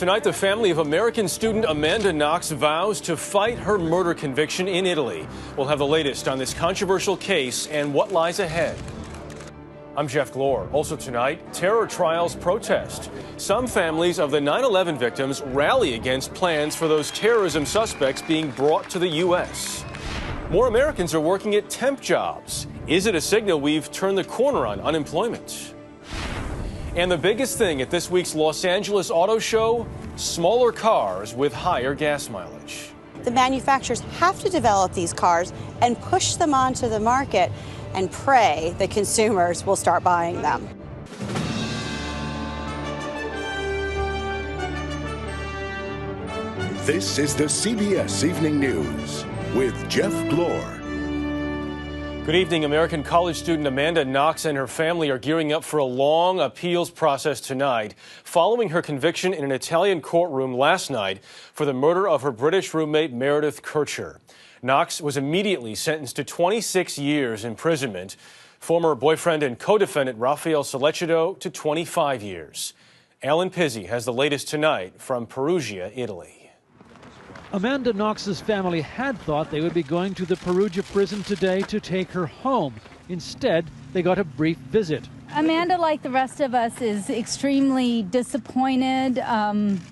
Tonight, the family of American student Amanda Knox vows to fight her murder conviction in Italy. We'll have the latest on this controversial case and what lies ahead. I'm Jeff Glor. Also tonight, terror trials protest. Some families of the 9/11 victims rally against plans for those terrorism suspects being brought to the U.S. More Americans are working at temp jobs. Is it a signal we've turned the corner on unemployment? And the biggest thing at this week's Los Angeles Auto Show, smaller cars with higher gas mileage. The manufacturers have to develop these cars and push them onto the market and pray that consumers will start buying them. This is the CBS Evening News with Jeff Glor. Good evening. American college student Amanda Knox and her family are gearing up for a long appeals process tonight, following her conviction in an Italian courtroom last night for the murder of her British roommate Meredith Kercher. Knox was immediately sentenced to 26 years imprisonment. Former boyfriend and co-defendant Rafael Sollecito to 25 years. Alan Pizzi has the latest tonight from Perugia, Italy. Amanda Knox's family had thought they would be going to the Perugia prison today to take her home. Instead, they got a brief visit. Amanda, like the rest of us, is extremely disappointed,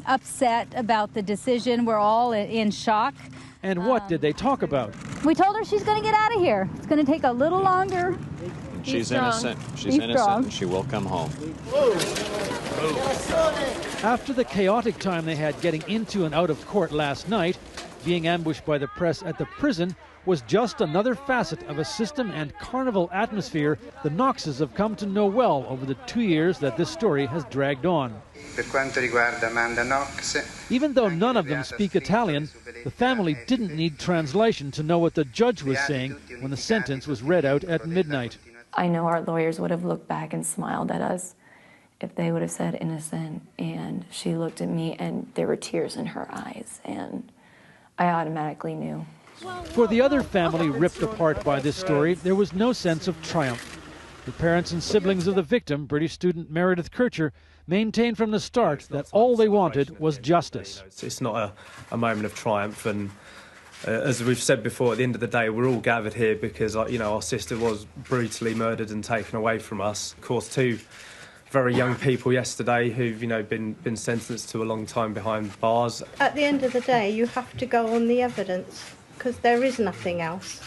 upset about the decision. We're all in shock. And what did they talk about? We told her she's going to get out of here. It's going to take a little longer. She's innocent. She's innocent, and she will come home. After the chaotic time they had getting into and out of court last night, being ambushed by the press at the prison was just another facet of a system and carnival atmosphere the Knoxes have come to know well over the 2 years that this story has dragged on. Even though none of them speak Italian, the family didn't need translation to know what the judge was saying when the sentence was read out at midnight. I know our lawyers would have looked back and smiled at us if they would have said innocent, and she looked at me and there were tears in her eyes, and I automatically knew. For the other family ripped apart by this story, there was no sense of triumph. The parents and siblings of the victim, British student Meredith Kercher, maintained from the start that all they wanted was justice. It's not a moment of triumph, and as we've said before, at the end of the day, we're all gathered here because our sister was brutally murdered and taken away from us. Of course, two very young people yesterday who've been sentenced to a long time behind bars. At the end of the day, you have to go on the evidence because there is nothing else.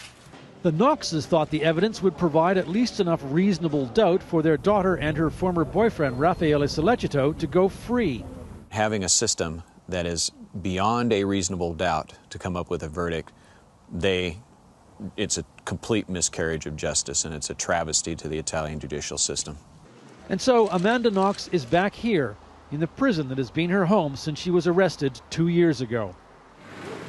The Knoxes thought the evidence would provide at least enough reasonable doubt for their daughter and her former boyfriend, Raffaele Sollecito, to go free. Having a system that is beyond a reasonable doubt to come up with a verdict, it's a complete miscarriage of justice, and it's a travesty to the Italian judicial system. And so Amanda Knox is back here in the prison that has been her home since she was arrested 2 years ago.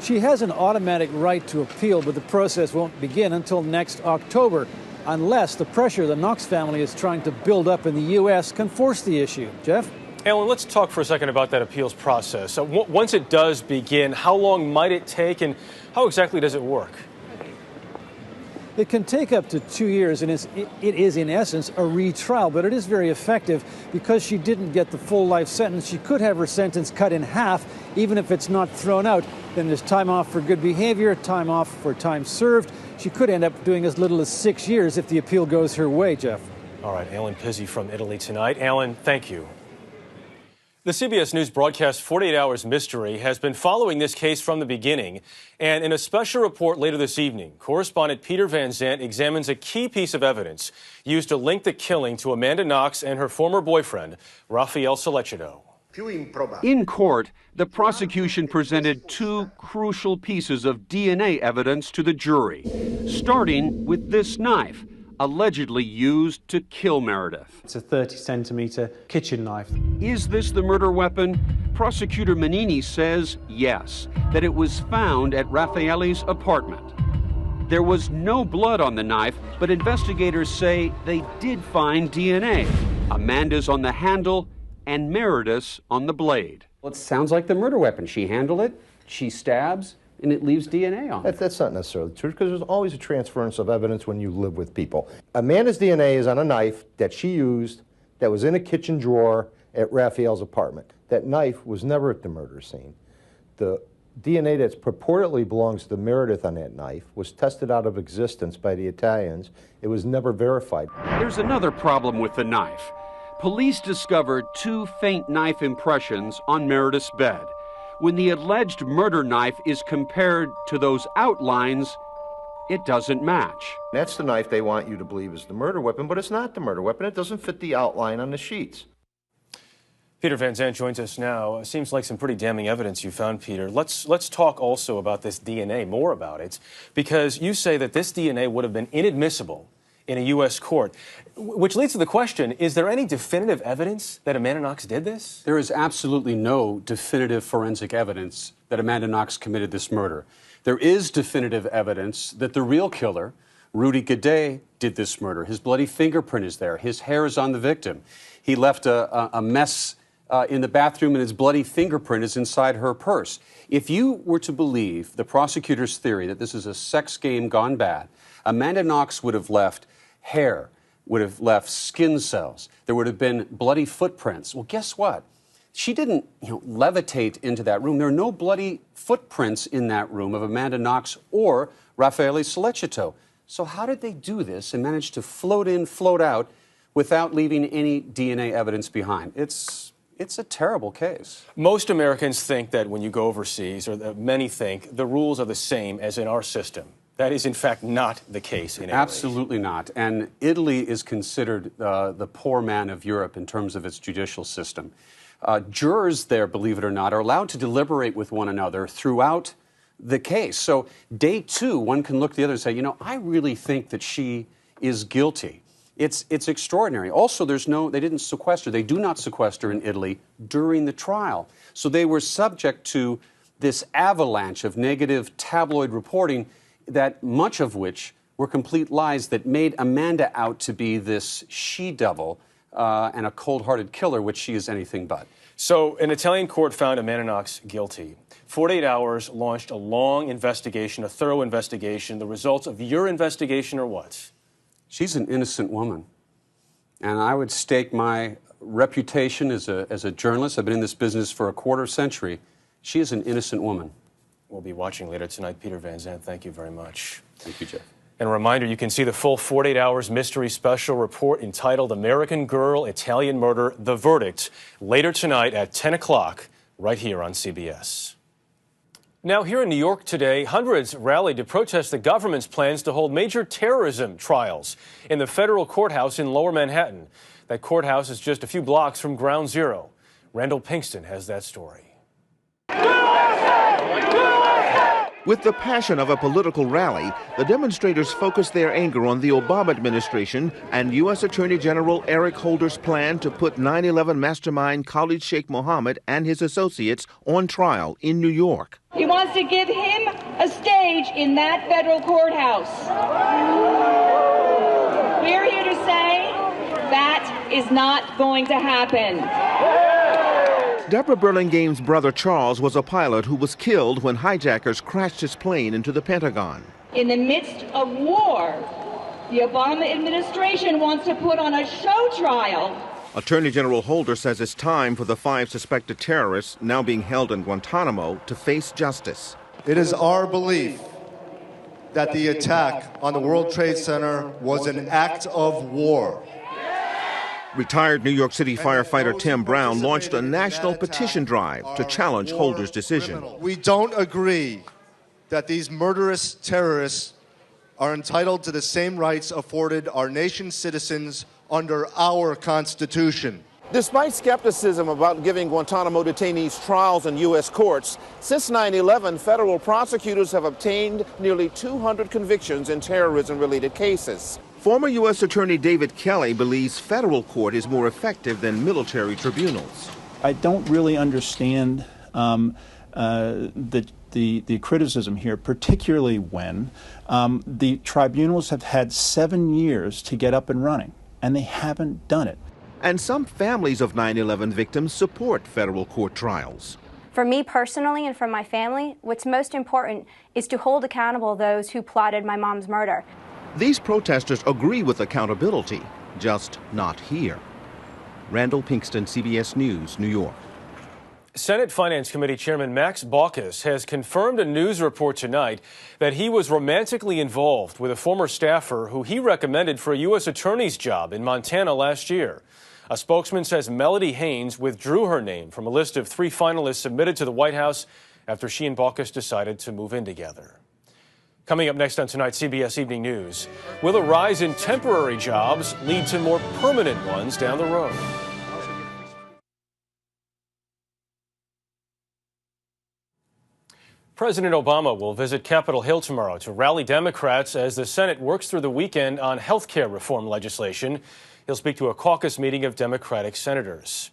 She has an automatic right to appeal, but the process won't begin until next October, unless the pressure the Knox family is trying to build up in the U.S. can force the issue. Jeff? Alan, let's talk for a second about that appeals process. Once it does begin, how long might it take and how exactly does it work? It can take up to 2 years, and it is in essence a retrial, but it is very effective because she didn't get the full life sentence. She could have her sentence cut in half, even if it's not thrown out. Then there's time off for good behavior, time off for time served. She could end up doing as little as 6 years if the appeal goes her way, Jeff. All right, Alan Pizzi from Italy tonight. Alan, thank you. The CBS News broadcast 48 Hours Mystery has been following this case from the beginning. And in a special report later this evening, correspondent Peter Van Zandt examines a key piece of evidence used to link the killing to Amanda Knox and her former boyfriend, Rafael Sollecito. In court, the prosecution presented two crucial pieces of DNA evidence to the jury, starting with this knife, allegedly used to kill Meredith. It's a 30-centimeter kitchen knife. Is this the murder weapon? Prosecutor Manini says yes, that it was found at Raffaele's apartment. There was no blood on the knife, but investigators say they did find DNA. Amanda's on the handle and Meredith's on the blade. Well, it sounds like the murder weapon. She handled it, she stabs, and it leaves DNA on it. That's not necessarily true, because there's always a transference of evidence when you live with people. Amanda's DNA is on a knife that she used that was in a kitchen drawer at Raphael's apartment. That knife was never at the murder scene. The DNA that purportedly belongs to Meredith on that knife was tested out of existence by the Italians. It was never verified. There's another problem with the knife. Police discovered 2 faint knife impressions on Meredith's bed. When the alleged murder knife is compared to those outlines, it doesn't match. That's the knife they want you to believe is the murder weapon, but it's not the murder weapon. It doesn't fit the outline on the sheets. Peter Van Zandt joins us now. Seems like some pretty damning evidence you found, Peter. Let's talk also about this DNA, more about it, because you say that this DNA would have been inadmissible in a U.S. court, which leads to the question, is there any definitive evidence that Amanda Knox did this? There is absolutely no definitive forensic evidence that Amanda Knox committed this murder. There is definitive evidence that the real killer, Rudy Guede, did this murder. His bloody fingerprint is there. His hair is on the victim. He left a mess in the bathroom, and his bloody fingerprint is inside her purse. If you were to believe the prosecutor's theory that this is a sex game gone bad, Amanda Knox would have left hair, would have left skin cells. There would have been bloody footprints. Well, guess what? She didn't, levitate into that room. There are no bloody footprints in that room of Amanda Knox or Raffaele Sollecito. So how did they do this and manage to float in, float out without leaving any DNA evidence behind? It's a terrible case. Most Americans think that when you go overseas, or many think, the rules are the same as in our system. That is, in fact, not the case in Italy. Absolutely not. And Italy is considered the poor man of Europe in terms of its judicial system. Jurors there, believe it or not, are allowed to deliberate with one another throughout the case. So day 2, one can look at the other and say, I really think that she is guilty. It's extraordinary. Also, they didn't sequester. They do not sequester in Italy during the trial. So they were subject to this avalanche of negative tabloid reporting, that much of which were complete lies that made Amanda out to be this she-devil and a cold-hearted killer, which she is anything but. So an Italian court found Amanda Knox guilty. 48 Hours launched a long investigation, a thorough investigation. The results of your investigation are what? She's an innocent woman. And I would stake my reputation as a journalist. I've been in this business for a quarter century. She is an innocent woman. We'll be watching later tonight. Peter Van Zandt, thank you very much. Thank you, Jeff. And a reminder, you can see the full 48 Hours mystery special report entitled American Girl, Italian Murder, The Verdict, later tonight at 10 o'clock, right here on CBS. Now, here in New York today, hundreds rallied to protest the government's plans to hold major terrorism trials in the federal courthouse in Lower Manhattan. That courthouse is just a few blocks from Ground Zero. Randall Pinkston has that story. With the passion of a political rally, the demonstrators focused their anger on the Obama administration and U.S. Attorney General Eric Holder's plan to put 9/11 mastermind Khalid Sheikh Mohammed and his associates on trial in New York. He wants to give him a stage in that federal courthouse. We're here to say that is not going to happen. Deborah Burlingame's brother Charles was a pilot who was killed when hijackers crashed his plane into the Pentagon. In the midst of war, the Obama administration wants to put on a show trial. Attorney General Holder says it's time for the 5 suspected terrorists now being held in Guantanamo to face justice. It is our belief that the attack on the World Trade Center was an act of war. Retired New York City firefighter Tim Brown launched a national petition drive to challenge Holder's decision. We don't agree that these murderous terrorists are entitled to the same rights afforded our nation's citizens under our Constitution. Despite skepticism about giving Guantanamo detainees trials in U.S. courts, since 9/11, federal prosecutors have obtained nearly 200 convictions in terrorism-related cases. Former U.S. Attorney David Kelly believes federal court is more effective than military tribunals. I don't really understand the criticism here, particularly when the tribunals have had 7 years to get up and running, and they haven't done it. And some families of 9/11 victims support federal court trials. For me personally and for my family, what's most important is to hold accountable those who plotted my mom's murder. These protesters agree with accountability, just not here. Randall Pinkston, CBS News, New York. Senate Finance Committee Chairman Max Baucus has confirmed a news report tonight that he was romantically involved with a former staffer who he recommended for a U.S. attorney's job in Montana last year. A spokesman says Melody Haynes withdrew her name from a list of 3 finalists submitted to the White House after she and Baucus decided to move in together. Coming up next on tonight's CBS Evening News, will a rise in temporary jobs lead to more permanent ones down the road? President Obama will visit Capitol Hill tomorrow to rally Democrats as the Senate works through the weekend on health care reform legislation. He'll speak to a caucus meeting of Democratic senators.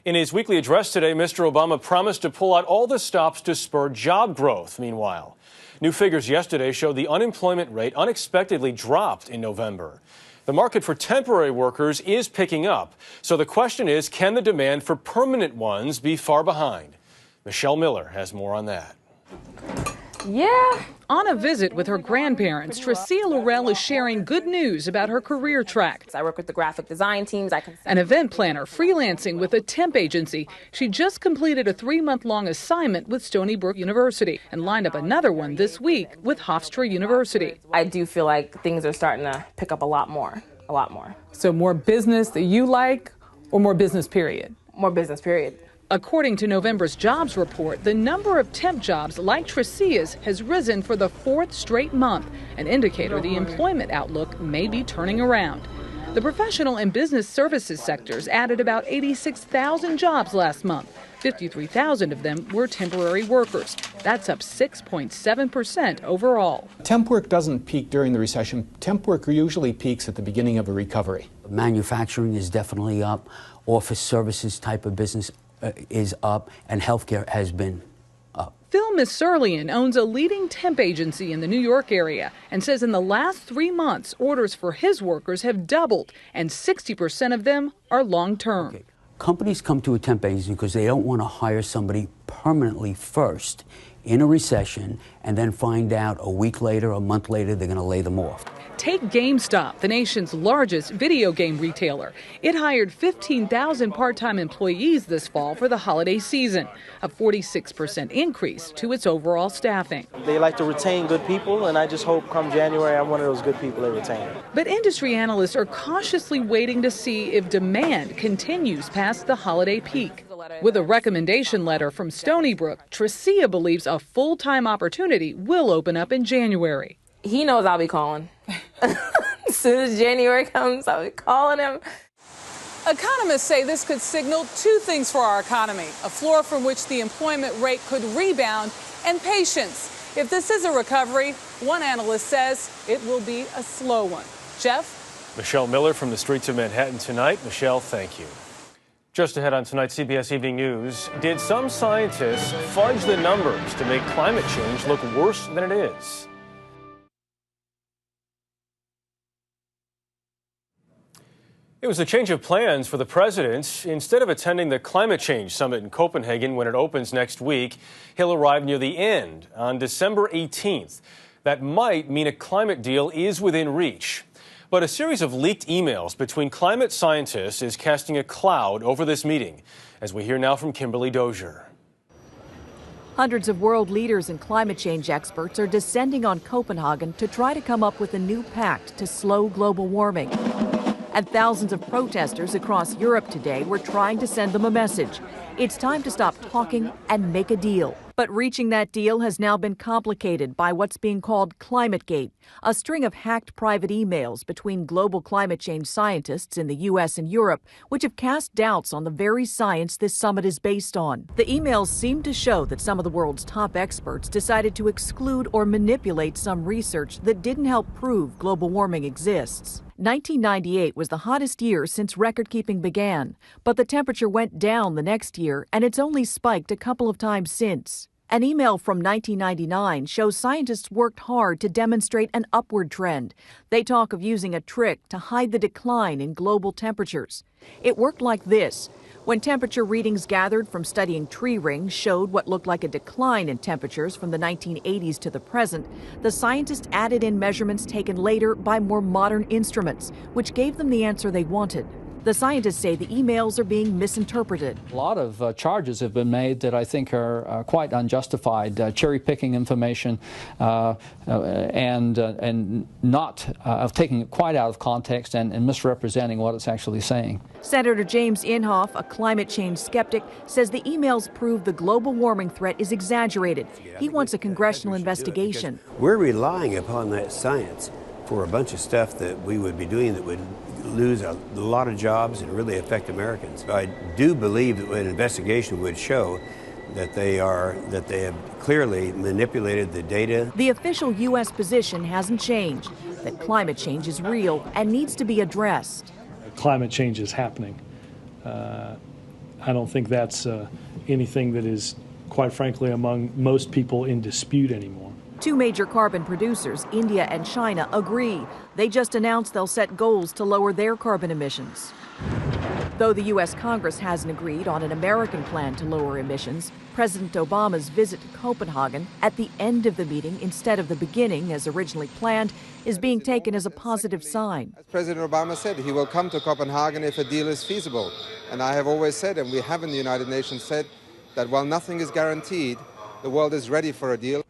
In his weekly address today, Mr. Obama promised to pull out all the stops to spur job growth. Meanwhile, new figures yesterday showed the unemployment rate unexpectedly dropped in November. The market for temporary workers is picking up. So the question is, can the demand for permanent ones be far behind? Michelle Miller has more on that. Yeah. On a visit with her grandparents, Tricia Laurel is sharing good news about her career track. I work with the graphic design teams. An event planner freelancing with a temp agency. She just completed a 3-month-long assignment with Stony Brook University and lined up another one this week with Hofstra University. I do feel like things are starting to pick up a lot more. So more business that you like, or more business period? More business period. According to November's jobs report, the number of temp jobs like Tricia's has risen for the 4th straight month, an indicator the employment outlook may be turning around. The professional and business services sectors added about 86,000 jobs last month. 53,000 of them were temporary workers. That's up 6.7% overall. Temp work doesn't peak during the recession. Temp work usually peaks at the beginning of a recovery. Manufacturing is definitely up. Office services type of business is up, and healthcare has been up. Phil Misurlian owns a leading temp agency in the New York area and says in the last 3 months, orders for his workers have doubled, and 60% of them are long-term. Okay. Companies come to a temp agency because they don't want to hire somebody permanently first in a recession and then find out a week later, a month later, they're going to lay them off. Take GameStop, the nation's largest video game retailer. It hired 15,000 part-time employees this fall for the holiday season, a 46% increase to its overall staffing. They like to retain good people, and I just hope come January I'm one of those good people they retain. But industry analysts are cautiously waiting to see if demand continues past the holiday peak. With a recommendation letter from Stony Brook, Tricia believes a full-time opportunity will open up in January. He knows I'll be calling. As soon as January comes, I'll be calling him. Economists say this could signal 2 things for our economy: a floor from which the employment rate could rebound, and patience. If this is a recovery, one analyst says it will be a slow one. Jeff? Michelle Miller from the streets of Manhattan tonight. Michelle, thank you. Just ahead on tonight's CBS Evening News, did some scientists fudge the numbers to make climate change look worse than it is? It was a change of plans for the president. Instead of attending the climate change summit in Copenhagen when it opens next week, he'll arrive near the end on December 18th. That might mean a climate deal is within reach. But a series of leaked emails between climate scientists is casting a cloud over this meeting, as we hear now from Kimberly Dozier. Hundreds of world leaders and climate change experts are descending on Copenhagen to try to come up with a new pact to slow global warming. And thousands of protesters across Europe today were trying to send them a message. It's time to stop talking and make a deal. But reaching that deal has now been complicated by what's being called ClimateGate, a string of hacked private emails between global climate change scientists in the U.S. and Europe, which have cast doubts on the very science this summit is based on. The emails seem to show that some of the world's top experts decided to exclude or manipulate some research that didn't help prove global warming exists. 1998 was the hottest year since record-keeping began, but the temperature went down the next year, and it's only spiked a couple of times since. An email from 1999 shows scientists worked hard to demonstrate an upward trend. They talk of using a trick to hide the decline in global temperatures. It worked like this. When temperature readings gathered from studying tree rings showed what looked like a decline in temperatures from the 1980s to the present, the scientists added in measurements taken later by more modern instruments, which gave them the answer they wanted. The scientists say the emails are being misinterpreted. A lot of charges have been made that I think are quite unjustified, cherry-picking information and not taking it quite out of context and misrepresenting what it's actually saying. Senator James Inhofe, a climate change skeptic, says the emails prove the global warming threat is exaggerated. He wants a congressional investigation. We're relying upon that science for a bunch of stuff that we would be doing that would lose a lot of jobs and really affect Americans. I do believe that an investigation would show that they have clearly manipulated the data. The official U.S. position hasn't changed, that climate change is real and needs to be addressed. Climate change is happening. I don't think that's anything that is, quite frankly, among most people in dispute anymore. Two major carbon producers, India and China, agree. They just announced they'll set goals to lower their carbon emissions. Though the U.S. Congress hasn't agreed on an American plan to lower emissions, President Obama's visit to Copenhagen at the end of the meeting instead of the beginning as originally planned is being taken as a positive sign. As President Obama said, he will come to Copenhagen if a deal is feasible. And I have always said, and we have in the United Nations said, that while nothing is guaranteed, the world is ready for a deal.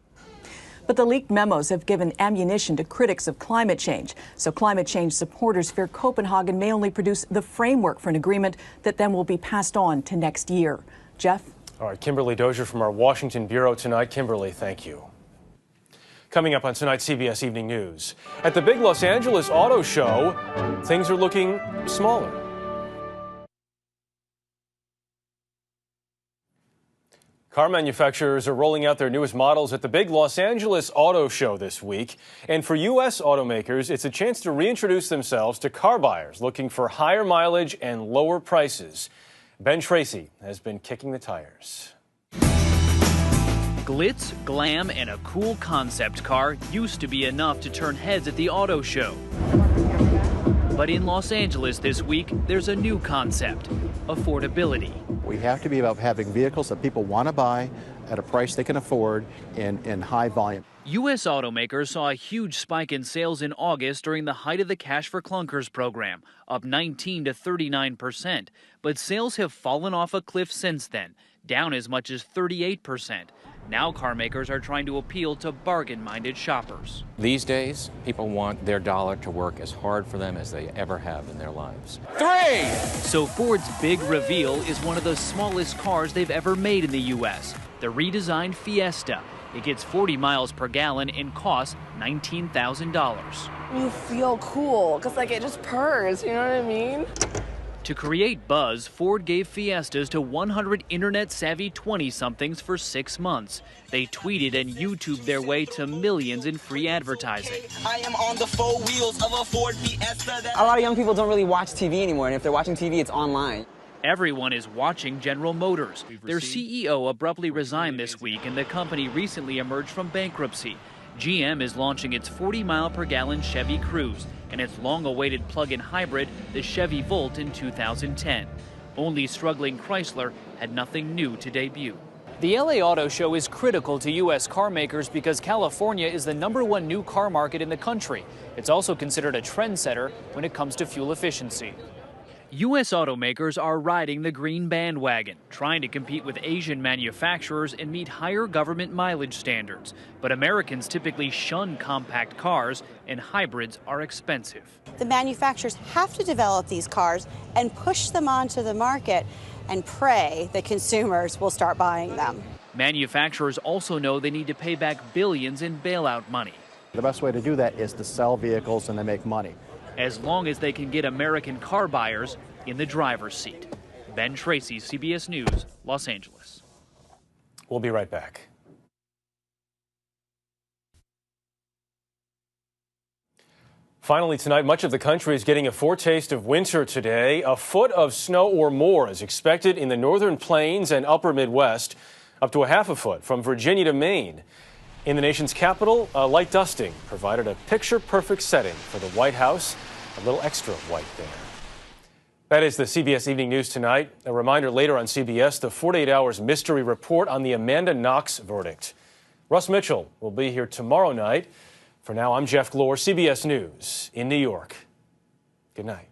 But the leaked memos have given ammunition to critics of climate change. So climate change supporters fear Copenhagen may only produce the framework for an agreement that then will be passed on to next year. Jeff? All right, Kimberly Dozier from our Washington bureau tonight. Kimberly, thank you. Coming up on tonight's CBS Evening News. At the big Los Angeles Auto Show, things are looking smaller. Car manufacturers are rolling out their newest models at the big Los Angeles Auto Show this week. And for U.S. automakers, it's a chance to reintroduce themselves to car buyers looking for higher mileage and lower prices. Ben Tracy has been kicking the tires. Glitz, glam, and a cool concept car used to be enough to turn heads at the auto show. But in Los Angeles this week, there's a new concept: affordability. We have to be about having vehicles that people want to buy at a price they can afford in high volume. U.S. automakers saw a huge spike in sales in August during the height of the Cash for Clunkers program, up 19% to 39%. But sales have fallen off a cliff since then, down as much as 38%. Now car makers are trying to appeal to bargain-minded shoppers. These days, people want their dollar to work as hard for them as they ever have in their lives. 3! So Ford's big reveal is one of the smallest cars they've ever made in the U.S., the redesigned Fiesta. It gets 40 miles per gallon and costs $19,000. You feel cool, because it just purrs, you know what I mean? To create buzz, Ford gave Fiestas to 100 internet-savvy 20-somethings for 6 months. They tweeted and YouTubed their way to millions in free advertising. I am on the 4 wheels of a Ford Fiesta. A lot of young people don't really watch TV anymore, and if they're watching TV, it's online. Everyone is watching General Motors. Their CEO abruptly resigned this week, and the company recently emerged from bankruptcy. GM is launching its 40-mile-per-gallon Chevy Cruze and its long-awaited plug-in hybrid, the Chevy Volt, in 2010. Only struggling Chrysler had nothing new to debut. The LA Auto Show is critical to U.S. car makers because California is the #1 new car market in the country. It's also considered a trendsetter when it comes to fuel efficiency. U.S. automakers are riding the green bandwagon, trying to compete with Asian manufacturers and meet higher government mileage standards. But Americans typically shun compact cars, and hybrids are expensive. The manufacturers have to develop these cars and push them onto the market and pray that consumers will start buying them. Manufacturers also know they need to pay back billions in bailout money. The best way to do that is to sell vehicles and to make money, as long as they can get American car buyers in the driver's seat. Ben Tracy, CBS News, Los Angeles. We'll be right back. Finally tonight, much of the country is getting a foretaste of winter today. A foot of snow or more is expected in the northern plains and upper Midwest, up to a half a foot from Virginia to Maine. In the nation's capital, a light dusting provided a picture-perfect setting for the White House. A little extra white there. That is the CBS Evening News tonight. A reminder later on CBS, the 48 Hours mystery report on the Amanda Knox verdict. Russ Mitchell will be here tomorrow night. For now, I'm Jeff Glor, CBS News in New York. Good night.